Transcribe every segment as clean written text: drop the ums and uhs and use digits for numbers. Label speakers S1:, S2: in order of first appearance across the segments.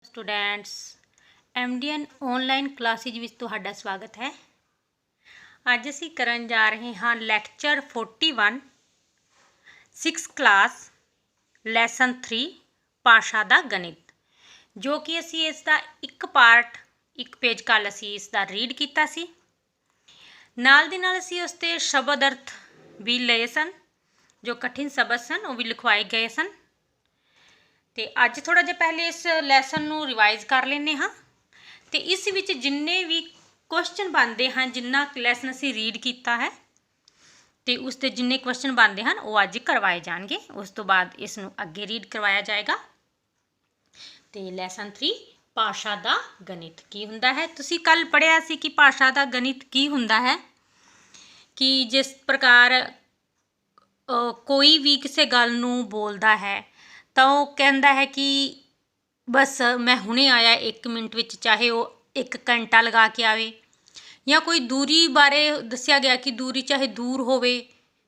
S1: Students MDN online classes विच तुहाडा स्वागत है। अज असी करन जा रहे हाँ लैक्चर 41 6 क्लास लैसन 3 भाषा दा गणित, जो कि असी इसका एक पार्ट एक पेज कल असी इसका रीड किया सी। नाल दी नाल असी उसते शब्द अर्थ भी लए सन, जो कठिन शब्द सन वो भी लिखवाए गए सन। तो अज थोड़ा जिहा पहले इस लैसन नूं रिवाइज कर लेने हाँ। तो इस विच जिन्ने भी क्वेश्चन बनते हैं, जिन्ना लैसन असी रीड किया है तो उसके जिन्ने क्वेश्चन बनते हैं वो अज करवाए जाएंगे। उस तो बाद इसनूं अगे रीड करवाया जाएगा। तो लैसन 3 भाषा दा गणित की हुंदा है। तुसी कल पढ़िया सी कि भाषा दा गणित की हुंदा है कि जिस प्रकार कोई भी किसी गल नूं बोलदा है तो वो कहता है कि बस मैं हुणे आया 1 मिनट विच, चाहे वो 1 घंटा लगा के आवे। या कोई दूरी बारे दस्या गया कि दूरी चाहे दूर होवे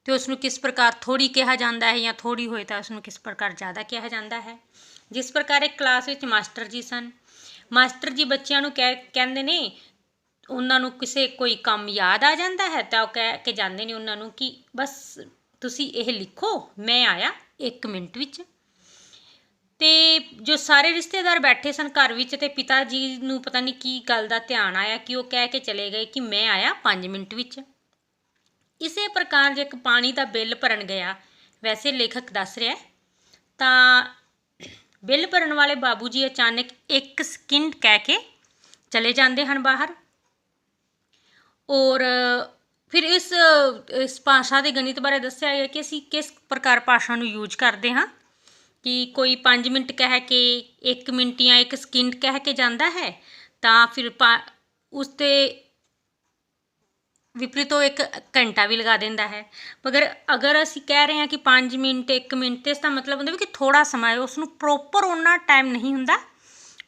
S1: तो उसनूं किस प्रकार थोड़ी कहा जाता है, या थोड़ी होए तो उसनूं किस प्रकार ज़्यादा कहा जाता है। जिस प्रकार एक क्लास विच मास्टर जी सन, मास्टर जी बच्चों नूं कहंदे ने, उन्होंने किसी कोई काम याद आ जाता है तो कह के जाते हैं उन्होंने कि बस तुसी यह लिखो, मैं आया 1 मिनट विच। ते जो सारे रिश्तेदार बैठे सन घर विच, ते पिता जी नूं पता नहीं की गल दा ध्यान आया कि वो कह के चले गए कि मैं आया 5 मिनट विच। इसे प्रकार जो एक पानी का बिल भरन गया, वैसे लेखक दस रहा है, तो बिल भरन वाले बाबू जी अचानक 1 सेकंड कह के चले जाते हैं बाहर। और फिर इस भाषा के गणित बारे दस्या गया कि असी किस प्रकार भाषा नूं यूज करते हाँ। कि कोई 5 मिनट कह के 1 मिनट या 1 सेकंड कह के जाता है, तो फिर उसते विपरीत 1 घंटा भी लगा देता है। मगर अगर असी कह रहे हैं कि 5 मिनट 1 मिनट, तो इसका मतलब होंदा कि थोड़ा समय, उसनूं प्रोपर उन्ना टाइम नहीं हुंदा,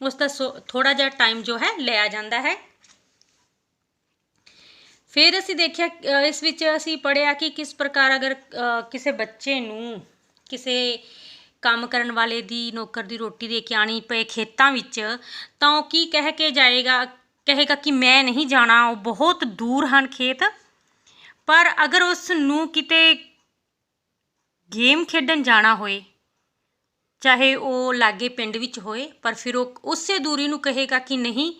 S1: उसका थोड़ा जिहा टाइम जो है लिया जाता है। फिर असी देखिया इस विच असी पढ़िया कि किस प्रकार अगर किसी बच्चे नूं किसी काम करन वाले दी नौकर दी रोटी दे के आनी पे खेतां विच, तो की कह के जाएगा, कहेगा कि मैं नहीं जाना, वो बहुत दूर हैं खेत। पर अगर उस नूं किते गेम खेडन जाना होए, चाहे वो लागे पिंड विच होए, पर फिर वो उस दूरी नूं कहेगा कि नहीं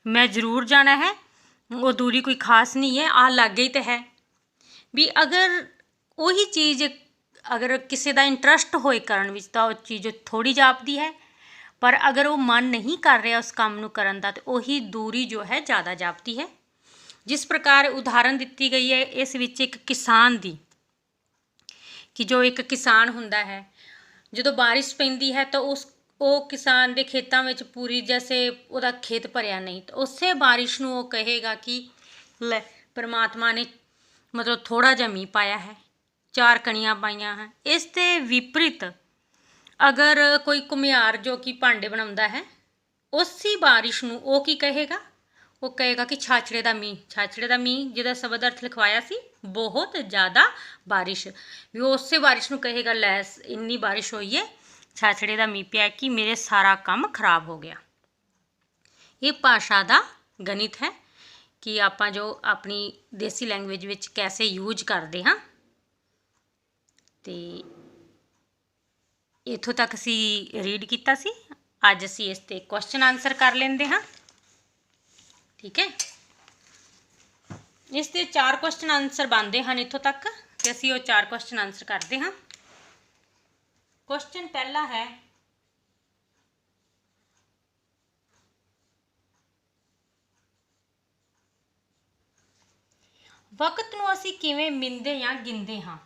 S1: मैं जरूर जाना है, वो दूरी कोई खास नहीं है, आ लागे ही तो है भी। अगर वही चीज़ अगर किसी का इंटरस्ट होए करन विच, तो चीज़ थोड़ी जापदी है। पर अगर वो मन नहीं कर रहा उस काम नूं करन दा, तो वही दूरी जो है ज़्यादा जापदी है। जिस प्रकार उदाहरण दी गई है इस विच एक किसान दी, कि जो एक किसान हुंदा है, जो बारिश पैंदी है तो वो किसान के खेतों में पूरी जैसे वह खेत भरिया नहीं, तो उस बारिश नूं वो कहेगा कि ले परमात्मा ने मतलब थोड़ा जिहा मीह पाया है, 4 कणियां पाइयां हैं। इसते विपरीत अगर कोई घुमियार जो कि भांडे बनाता है, उसी बारिश नूं वो की कहेगा, वो कहेगा कि छाछड़े का मीह, छाछड़े का मीह जिहदा शब्द अर्थ लिखवाया सी बहुत ज़्यादा बारिश, भी उस बारिश नूं कहेगा लै इन्नी बारिश हुई है, छाछड़े का मीह पिया कि मेरे सारा काम खराब हो गया। ये भाषा का गणित है कि आपां जो अपनी देसी लैंगुएज विच कैसे यूज करते हाँ। तो इत्थों तक असी रीड किया सी। अज असी इस ते क्वेश्चन आंसर कर लेंदे हाँ। ठीक है, इस ते 4 क्वेश्चन आंसर बनते हैं इत्थों तक, तो असी वो 4 क्वेश्चन आंसर करते हाँ। क्वेश्चन पहला है, वक्त नूं असी किवें मिनदे या गिनदे हाँ।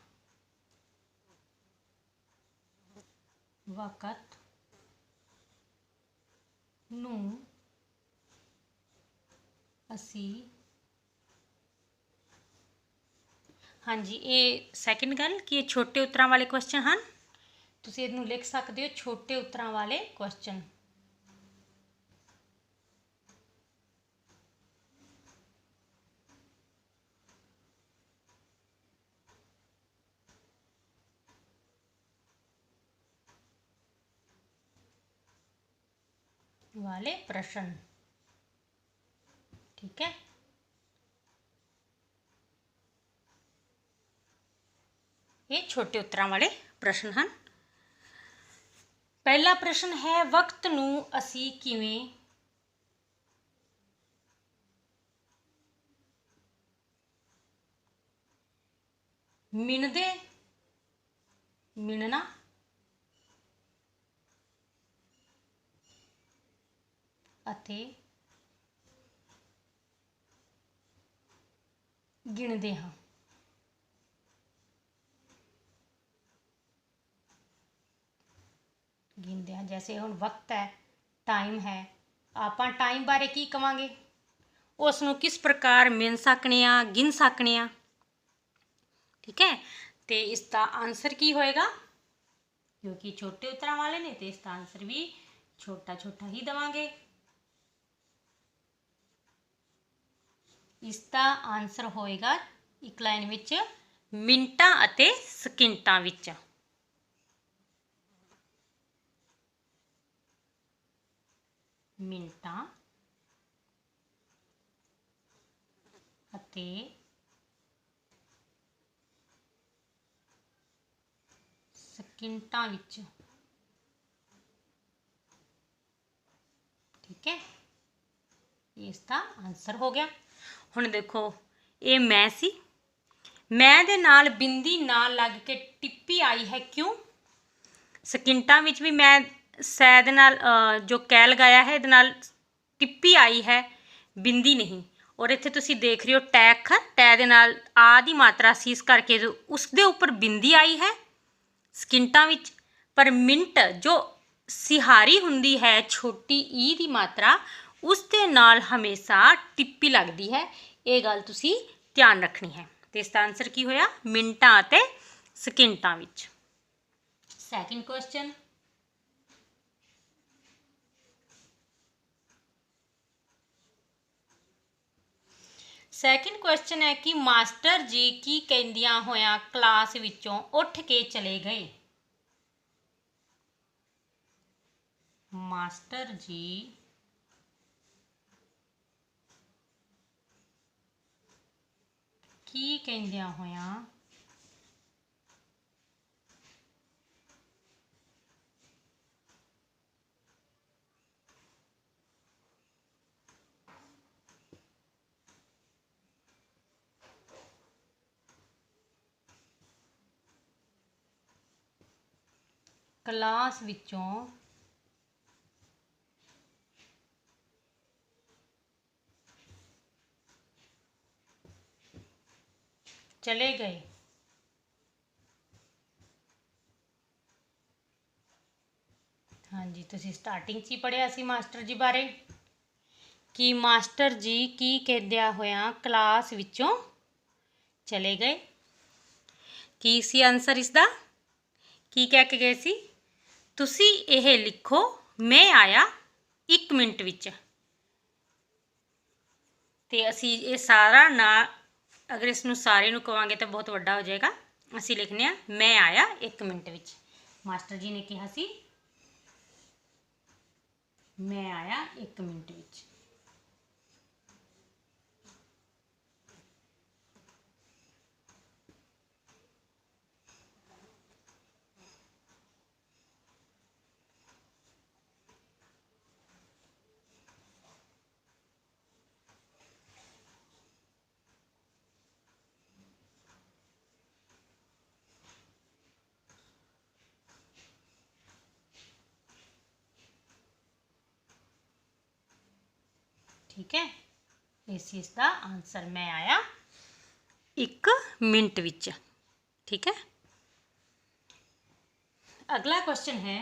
S1: वक्त नूं असी, हाँ जी, ये सैकेंड गल कि ये छोटे उत्तरां वाले क्वेश्चन हैं, तुसीं इहनूं लिख सकते हो छोटे उत्तरां वाले क्वेश्चन। वाले प्रश्न। ठीक है, ये छोटे उत्तरां वाले प्रश्न हैं। पहला प्रश्न है, वक्त नूं असीं किवें मिणदे, मिणना अते गिणदे हां। गिनते हैं, जैसे हुण वक्त है, टाइम है, आपां टाइम बारे की कवांगे, उस नूं किस प्रकार मिन सकने आ, गिन सकने आ। ठीक है, तो इसका आंसर की होएगा, क्योंकि छोटे उत्तरां वाले ने, तो इसका आंसर भी छोटा छोटा ही देवांगे। इसका आंसर होएगा एक लाइन विच मिनटां अते सकिंटां विच। मिनटां अते सकिंटां विच। ठीक है, इसका आंसर हो गया। हुण देखो, ये मैं सी, मैं दे नाल बिंदी ना लग के टिप्पी आई है, क्यों? सकिंटां विच भी मैं सै दे नाल जो कै लगाया है, इहदे नाल टिप्पी आई है, बिंदी नहीं। और इत्थे तुसीं देख रहे हो टै अखर, टै दे नाल आ दी मात्रा सी, इस करके उसदे उपर बिंदी आई है सकिंटां विच। पर मिंट जो सिहारी हुंदी है, छोटी ई दी मात्रा, उसदे नाल हमेशा टिप्पी लगदी है। ये गल तुसीं ध्यान रखनी है। तो इसका आंसर की होया, मिनटां अते सकिंटां विच। सैकेंड क्वेश्चन, सैकेंड क्वेश्चन है कि मास्टर जी की कहंदियां होया क्लास विचों उठ के चले गए। मास्टर जी की कहंदियां होया क्लास विचों चले गए। हाँ जी, तुसीं स्टार्टिंग च ही पढ़िया सी मास्टर जी बारे कि मास्टर जी की कहंदियां होया क्लास विचों चले गए। की सी आंसर इसदा, की कह के गए सी? तुसीं यह लिखो, मैं आया 1 मिनट विच। ते असी ये सारा ना, अगर इसनूं सारे नूं कवांगे तो बहुत वड्डा हो जाएगा। असी लिखने आ, मैं आया 1 मिनट विच। मास्टर जी ने कहा सी, मैं आया 1 मिनट विच। ठीक है, इस चीज़ का आंसर मैं आया 1 मिनट विच। ठीक है, अगला क्वेश्चन है,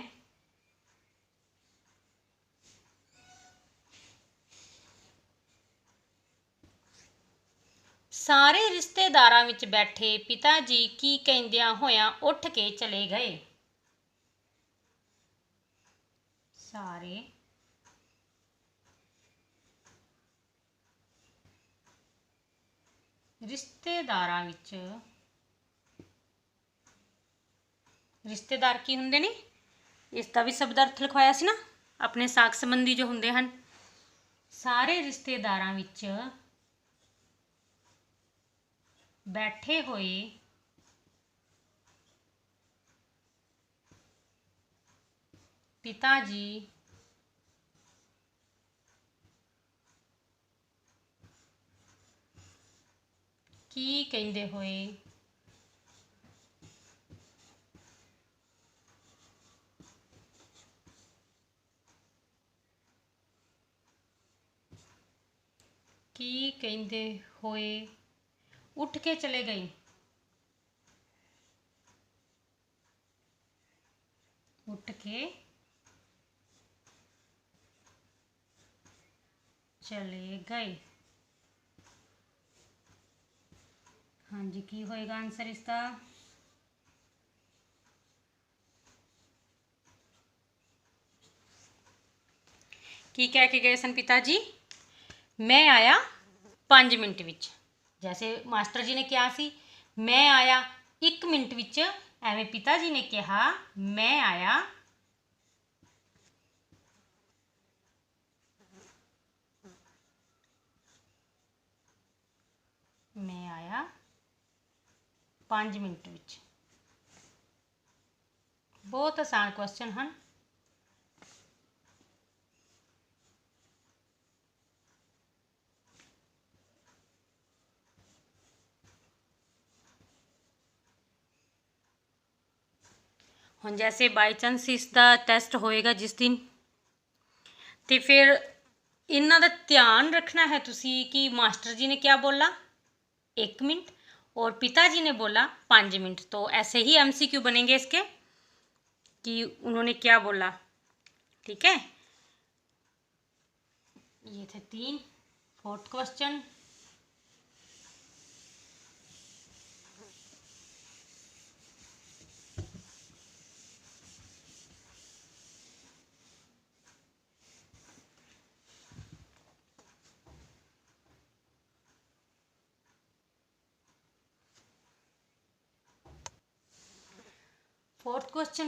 S1: सारे रिश्तेदारां विच बैठे पिता जी की कहंदियां होया उठ के चले गए। सारे रिश्तेदारां विच, रिश्तेदार की हुंदे ने, इसका भी शब्द अर्थ लिखवाया सी ना, ਆਪਣੇ ਸਾਕ ਸੰਬੰਧੀ ਜੋ ਹੁੰਦੇ ਹਨ, ਸਾਰੇ ਰਿਸ਼ਤੇਦਾਰਾਂ ਵਿੱਚ ਬੈਠੇ ਹੋਏ ਪਿਤਾ ਜੀ ਕੀ ਕਹਿੰਦੇ ਹੋਏ ਉੱਠ ਕੇ ਚਲੇ ਗਏ। ਉੱਠ ਕੇ ਚਲੇ ਗਏ। ਹਾਂਜੀ, ਕੀ ਹੋਏਗਾ ਆंसर इसका? ਕੀ ਕਹਿ ਕੇ ਗਏ ਸਨ ਪਿਤਾ ਜੀ? मैं आया 5 मिनट विच। जैसे मास्टर जी ने कहा सी मैं आया 1 मिनट विच, एवें पिता जी ने कहा मैं आया 5 मिनट विच। बहुत आसान क्वेश्चन हैं। ਹੁਣ जैसे बाई चांस इसका टैसट होएगा जिस दिन, तो फिर इन्हों का ध्यान रखना है तुसी कि मास्टर जी ने क्या बोला 1 मिनट और पिताजी ने बोला 5 मिनट। तो ऐसे ही MCQ बनेंगे इसके कि उन्होंने क्या बोला। ठीक है, ये थे 3। 4th क्वेश्चन,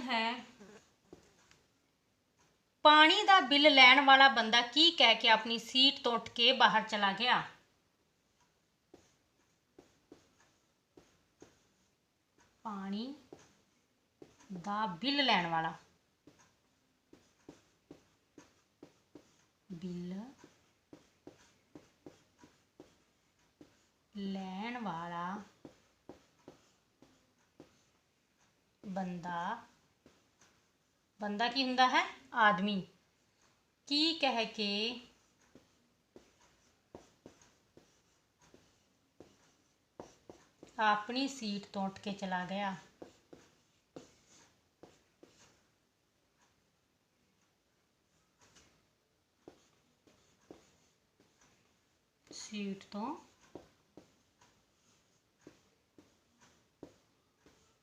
S1: है पानी का बिल लैन वाला बंदा की कह के अपनी सीट तो उठ के बाहर चला गया। पानी का बिल लैन वाला, बिल लैन वाला बंदा, बंदा की हुंदा है आदमी, की कह के अपनी सीट तो उठ के चला गया। सीट तो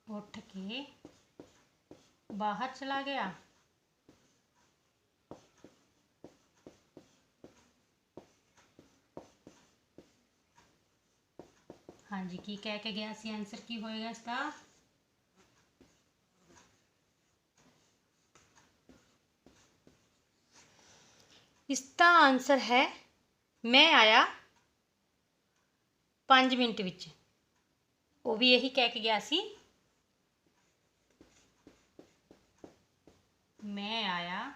S1: उठ के बाहर चला गया। हाँ जी, की कह के गया सी, आंसर की होएगा इसका? इसका आंसर है मैं आया 5 मिनट विच। वो भी यही कह के गया सी, मैं आया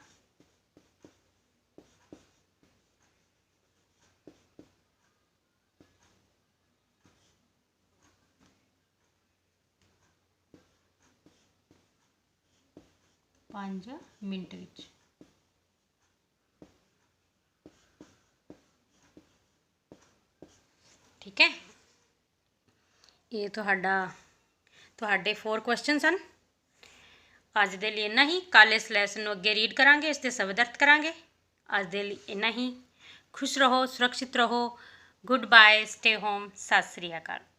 S1: 5 मिनट विच। ठीक है, ये तुहाडे 4 क्वेश्चन सन। अज दे लई इन्ना ही। कल इस लैसन नूं अगे रीड करांगे, इसके शब्द अर्थ करांगे। अज दे लई इन्ना ही। खुश रहो, सुरक्षित रहो। गुड बाय, स्टे होम, सत श्री अकाल।